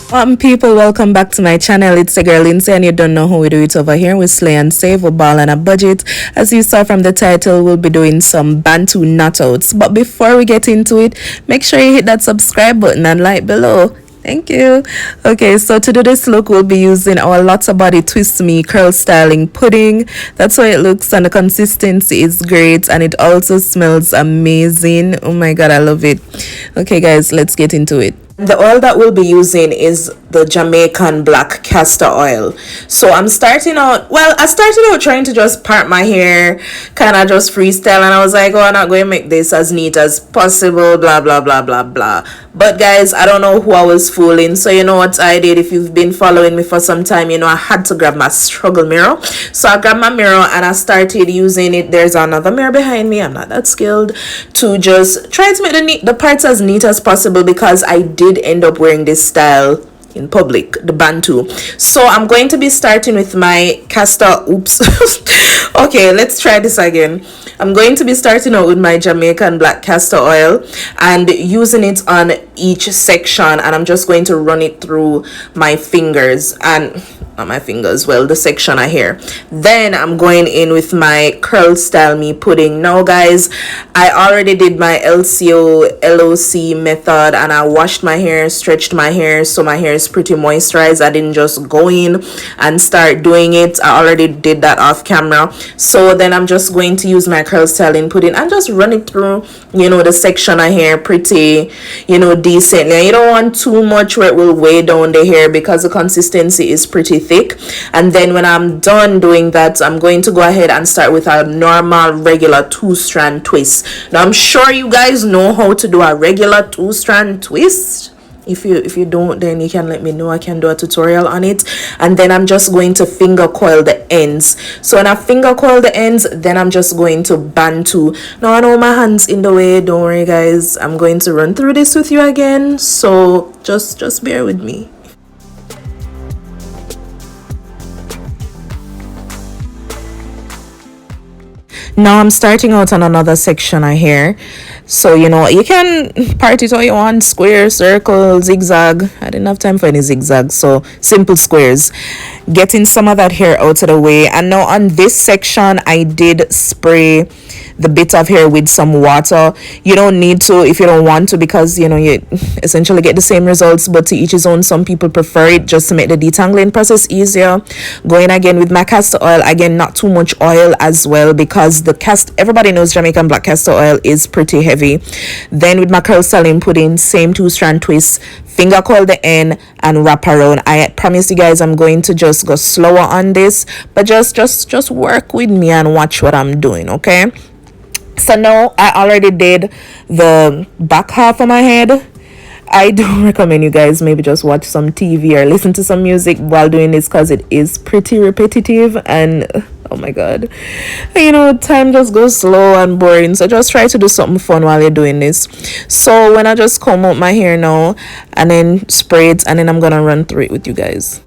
People, welcome back to my channel. It's a girl Lindsay, and you don't know how we do it over here. We slay and save, we ball on a budget. As you saw from the title, we'll be doing some Bantu knotouts. But before we get into it, make sure you hit that subscribe button and like below. Thank you. Okay, so to do this look, we'll be using our Lots of Body Twist Me Curl Styling Pudding. That's how it looks, and the consistency is great, and it also smells amazing. Oh my god, I love it. Okay guys, let's get into it. The oil that we'll be using is the Jamaican black castor oil. So I started out trying to just part my hair, kind of just freestyle, and I was like, oh, I'm not going to make this as neat as possible, blah blah blah blah blah. But guys, I don't know who I was fooling. So you know what I did? If you've been following me for some time, you know I had to grab my struggle mirror. So I grabbed my mirror and I started using it. There's another mirror behind me, I'm not that skilled, to just try to make the parts as neat as possible, because I did end up wearing this style in public, the Bantu. So I'm going to be starting with my castor. Oops. Okay, let's try this again. I'm going to be starting out with my Jamaican black castor oil and using it on each section, and I'm just going to run it through my fingers, and not my fingers, well, the section I hear. Then I'm going in with my Curl Style Me pudding. Now guys, I already did my LCO LOC method, and I washed my hair, stretched my hair, so my hair is pretty moisturized. I didn't just go in and start doing it. I already did that off camera. So then I'm just going to use my Curl Styling pudding and just run it through, you know, the section of hair pretty, you know, decently. You don't want too much where it will weigh down the hair, because the consistency is pretty thick. And then when I'm done doing that, I'm going to go ahead and start with a normal regular 2-strand twist. Now I'm sure you guys know how to do a regular 2-strand twist. If you don't, then you can let me know. I can do a tutorial on it. And then I'm just going to finger coil the ends. So when I finger coil the ends, then I'm just going to Bantu. Now I know my hands in the way, don't worry guys, I'm going to run through this with you again, so just bear with me. Now I'm starting out on another section of hair. So you know, you can part it how you want: square, circle, zigzag. I didn't have time for any zigzag, so simple squares. Getting some of that hair out of the way. And now on this section, I did spray the bit of hair with some water. You don't need to if you don't want to, because you know you essentially get the same results, but to each his own. Some people prefer it just to make the detangling process easier. Going again with my castor oil, again not too much oil as well, because everybody knows Jamaican black castor oil is pretty heavy. Then with my Curl Styling pudding, same 2-strand twist, finger coil the end and wrap around. I promise you guys I'm going to just go slower on this, but just work with me and watch what I'm doing, okay? So now I already did the back half of my head. I do recommend you guys maybe just watch some TV or listen to some music while doing this, because it is pretty repetitive, and oh my god, you know, time just goes slow and boring. So just try to do something fun while you're doing this. So when I just comb out my hair now and then spray it, and then I'm gonna run through it with you guys.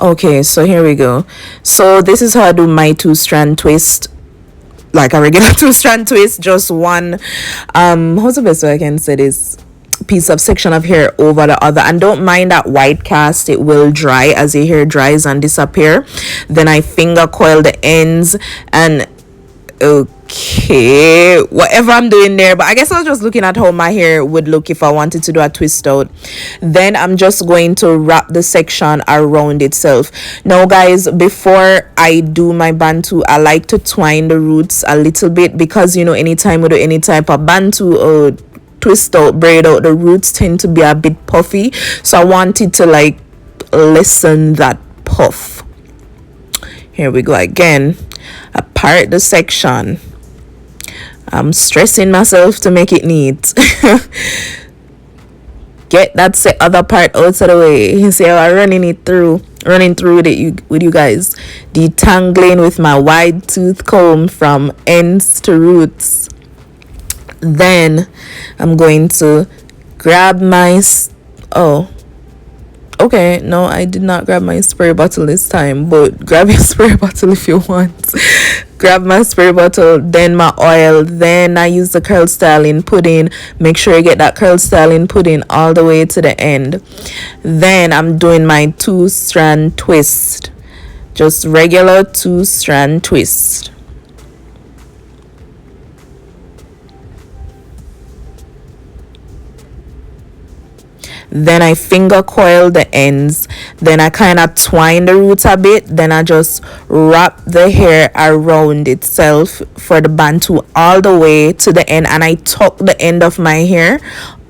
Okay, so here we go. So this is how I do my 2-strand twist, like a regular 2-strand twist. Just one how's the best way I can say this, piece of section of hair over the other. And don't mind that white cast, it will dry as your hair dries and disappear. Then I finger coil the ends, and okay, whatever I'm doing there, but I guess I was just looking at how my hair would look if I wanted to do a twist out. Then I'm just going to wrap the section around itself. Now guys, before I do my Bantu, I like to twine the roots a little bit, because you know, anytime we do any type of Bantu or twist out, braid out, the roots tend to be a bit puffy, so I wanted to like lessen that puff. Here we go again. I part the section. I'm stressing myself to make it neat. Get that other part out of the way. You see how I'm running through with you guys, detangling with my wide tooth comb from ends to roots. Then I'm going to grab my okay, no, I did not grab my spray bottle this time, but grab your spray bottle if you want. grab my spray bottle, then my oil, then I use the curl styling pudding. Make sure you get that curl styling pudding all the way to the end. Then I'm doing my 2-strand twist, just regular 2-strand twist. Then I finger coil the ends, then I kind of twine the roots a bit, then I just wrap the hair around itself for the bantu all the way to the end, and I tuck the end of my hair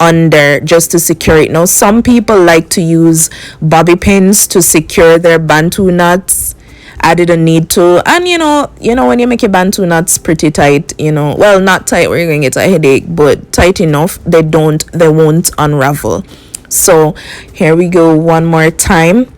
under just to secure it. Now some people like to use bobby pins to secure their bantu knots. I didn't need to. And when you make your bantu knots pretty tight, well, not tight where you're gonna get a headache, but tight enough they won't unravel. So here we go one more time.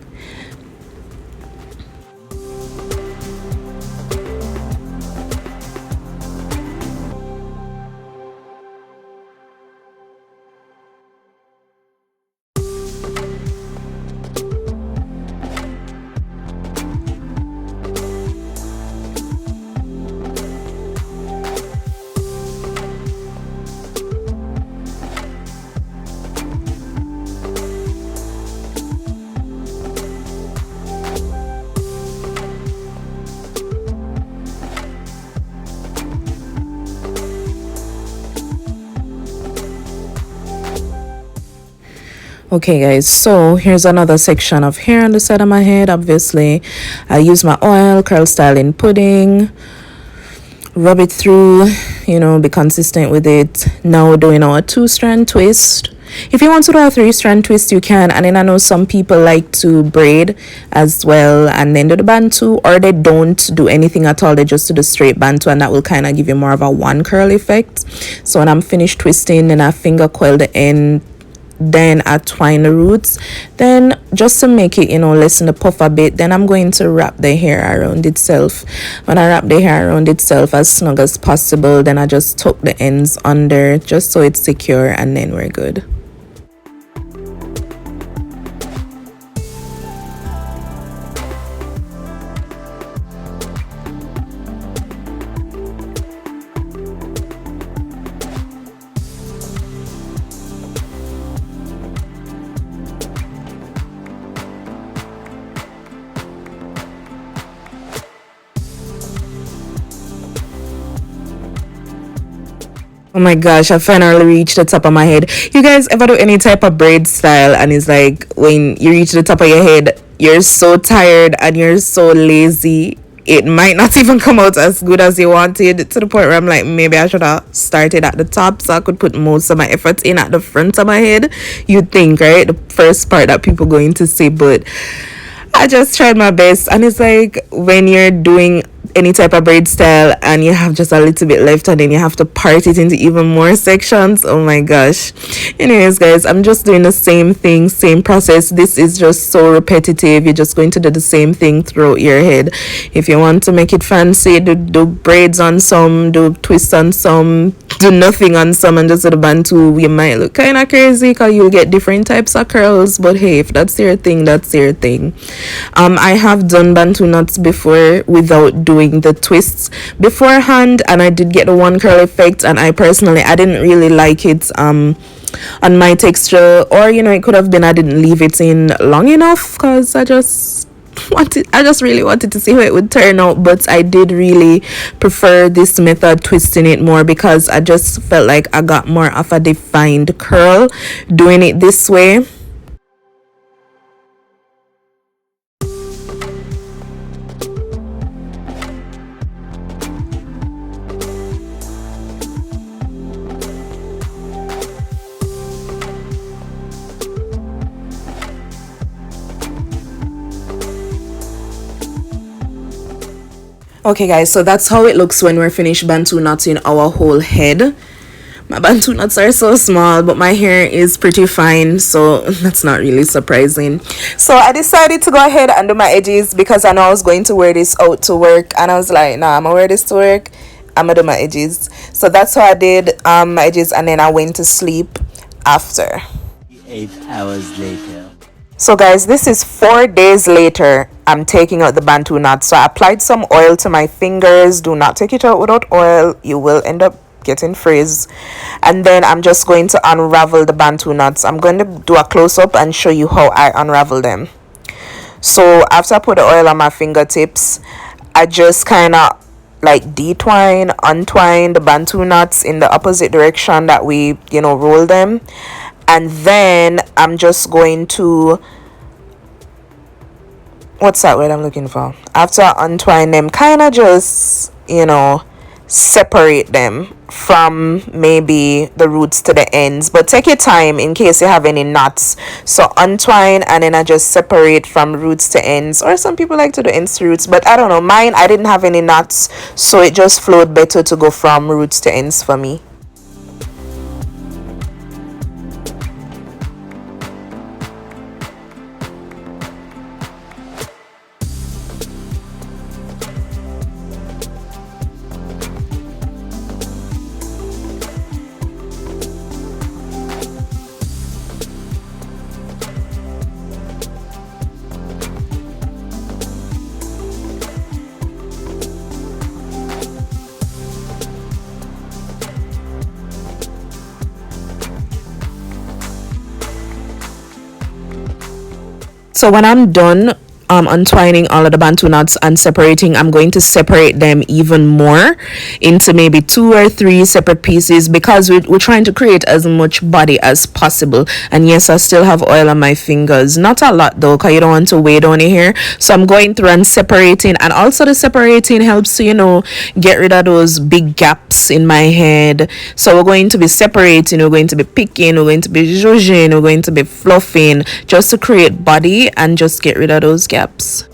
Okay guys, so here's another section of hair on the side of my head. Obviously I use my oil, curl styling pudding, rub it through, be consistent with it. Now we're doing our 2-strand twist. If you want to do a 3-strand twist, you can. And then I know some people like to braid as well and then do the bantu, or they don't do anything at all, they just do the straight bantu, and that will kind of give you more of a one curl effect. So when I'm finished twisting, then I finger coil the end, then I twine the roots, then just to make it lessen the puff a bit, then I'm going to wrap the hair around itself. When I wrap the hair around itself as snug as possible, then I just tuck the ends under just so it's secure, and then we're good. Oh my gosh, I finally reached the top of my head. You guys ever do any type of braid style and it's like when you reach the top of your head, you're so tired and you're so lazy, it might not even come out as good as you wanted, to the point where I'm like, maybe I should have started at the top so I could put most of my effort in at the front of my head. You'd think, right? The first part that people going to see, but I just tried my best. And it's like when you're doing any type of braid style and you have just a little bit left and then you have to part it into even more sections, oh my gosh. Anyways guys, I'm just doing the same thing, same process. This is just so repetitive. You're just going to do the same thing throughout your head. If you want to make it fancy, do braids on some, do twists on some, do nothing on some, and just do the bantu. You might look kind of crazy because you'll get different types of curls, but hey, if that's your thing, that's your thing. I have done bantu knots before without doing the twists beforehand, and I did get the one curl effect, and I didn't really like it on my texture, or it could have been I didn't leave it in long enough because I just really wanted to see how it would turn out. But I did really prefer this method, twisting it more, because I just felt like I got more of a defined curl doing it this way. Okay guys, so that's how it looks when we're finished bantu knotting our whole head. My bantu knots are so small, but my hair is pretty fine, so that's not really surprising. So I decided to go ahead and do my edges because I know I was going to wear this out to work, and I was like, nah, I'm gonna wear this to work, I'm gonna do my edges. So that's how I did my edges, and then I went to sleep after. 8 hours later. So guys, this is 4 days later, I'm taking out the bantu knots. So I applied some oil to my fingers. Do not take it out without oil. You will end up getting frizz. And then I'm just going to unravel the bantu knots. I'm going to do a close-up and show you how I unravel them. So after I put the oil on my fingertips, I just kind of like untwine the bantu knots in the opposite direction that we roll them. And then I'm just going to, what's that word I'm looking for? After I untwine them, kind of just separate them from maybe the roots to the ends, but take your time in case you have any knots. So untwine, and then I just separate from roots to ends, or some people like to do ends to roots, but I don't know, mine, I didn't have any knots, so it just flowed better to go from roots to ends for me. So when I'm done untwining all of the bantu knots and separating, I'm going to separate them even more into maybe 2 or 3 separate pieces, because we're trying to create as much body as possible. And yes, I still have oil on my fingers, not a lot though, because you don't want to weigh down your hair. So I'm going through and separating, and also the separating helps to get rid of those big gaps in my head. So we're going to be separating, we're going to be picking, we're going to be zhuzhing, we're going to be fluffing, just to create body and just get rid of those gaps.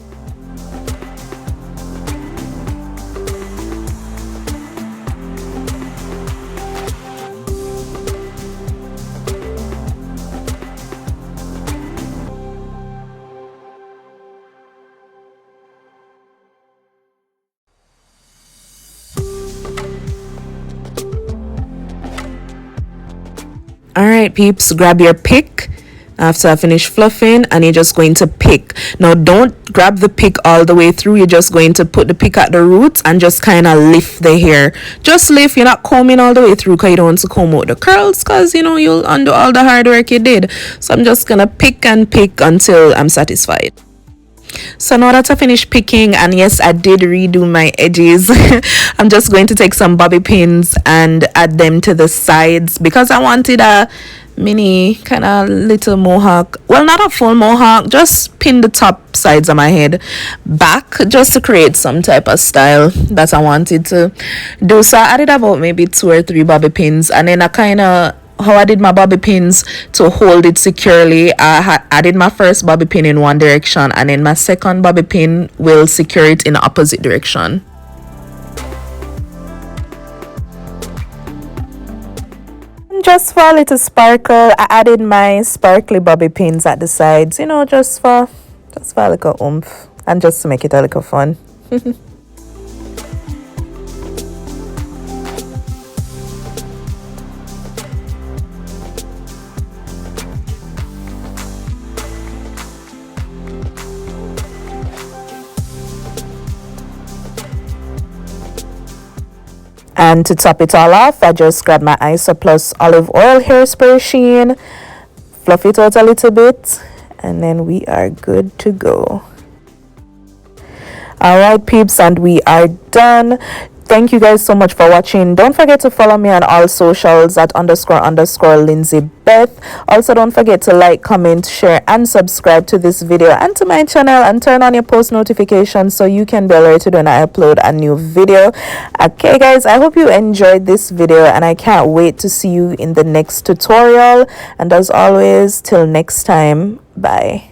All right, peeps, grab your pick after I finish fluffing, and you're just going to pick. Now don't grab the pick all the way through. You're just going to put the pick at the roots and just kind of lift the hair. Just lift. You're not combing all the way through, because you don't want to comb out the curls, because you'll undo all the hard work you did. So I'm just gonna pick and pick until I'm satisfied. So now that I finished picking, and yes, I did redo my edges, I'm just going to take some bobby pins and add them to the sides, because I wanted a mini kind of little mohawk. Well, not a full mohawk, just pin the top sides of my head back, just to create some type of style that I wanted to do. So I added about maybe 2 or 3 bobby pins, and then how I did my bobby pins to hold it securely, I added my first bobby pin in one direction, and then my second bobby pin will secure it in the opposite direction. Just for a little sparkle, I added my sparkly bobby pins at the sides, just for a little oomph, and just to make it a little fun. And to top it all off, I just grabbed my Isoplus olive oil hairspray sheen, fluff it out a little bit, and then we are good to go. Alright, peeps, and we are done. Thank you guys so much for watching. Don't forget to follow me on all socials at _ Lindsay Beth. Also, don't forget to like, comment, share, and subscribe to this video and to my channel, and turn on your post notifications so you can be alerted when I upload a new video. Okay guys, I hope you enjoyed this video, and I can't wait to see you in the next tutorial. And as always, till next time, bye.